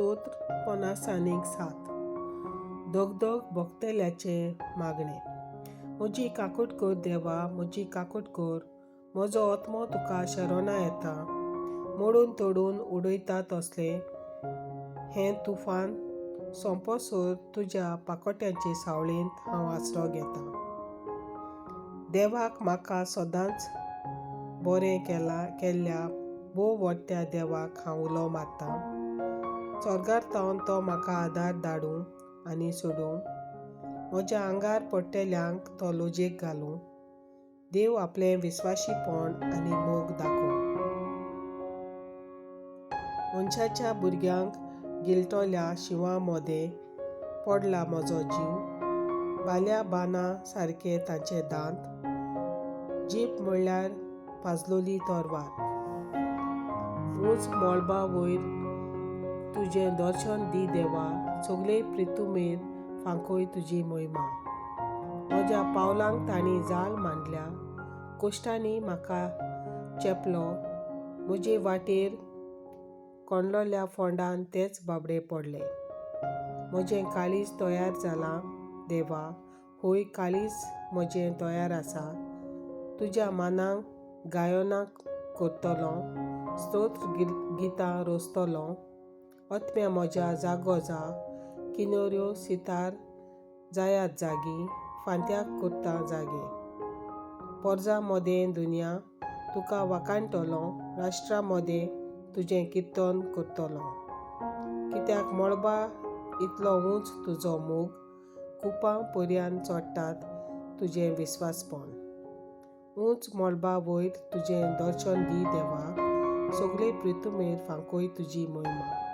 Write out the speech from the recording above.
स्तोत्र 57 दोगदोग भोगतेल्याचे मागणे. म्हजी काकूट कर देवा, म्हजी काकूट कर. म्हजो आत्मो तुका शरणा येता. मोडून तोडून उडयता तसले हें तुफान सोंपोसर तुज्या पाकोट्यांचे सावळेंत हांव आसरो घेता. देवाक म्हाका सदांच बरें केल्ल्या भोव व्हडट्या देवाक हांव उलो मारतां. स्वर्गांतल्यान तो म्हाका आदार धाडूं आनी सोडूं. म्हज्या आंगार पडटल्यांक तो लजेक घालूं. देव आपलें विस्वाशीपण आनी मोग दाखोवं. मनशाच्या भुरग्यांक गिलटोल्या शिवां मोदें पडला म्हजो जीव. बाल्या बाना सारके तांचे दांत. जीप म्हणल्यार पाजलोली तोरवार. उंच मळबा वयर तुजें दर्शन दी देवा. सगळे पृथ्वीमेर फांकोय तुजी महिमा. म्हज्या पावलांक तांणी जाल मांडल्या. कोश्टांनी म्हाका चेपलो. म्हजे वाटेर कोणलोल्या फोंडान तेच बाबडे पडले. म्हजें काळीज तयार जालां देवा. होय, काळीज म्हजें तयार आसा. तुज्या मानाक गायनां करतलों. स्तोत्र गितां रोजतलों. आत्म्या म्हज्या जागो जा. किन्नऱ्यो सितार जायात जागी. फांत्याक करता जागे. पोरजां मोदें दुनिया तुका वाखाणटलो. राष्ट्रां मोदें तुजें किर्तन करतलो. कित्याक मळबा इतलो उंच तुजो मोग. कुपां पर्यान चोडटात तुजें विस्वासपण. उंच मळबा वयर तुजें दर्शन दी देवा. सगळे पृथ्वीमेर फांकोय तुजी महिमा.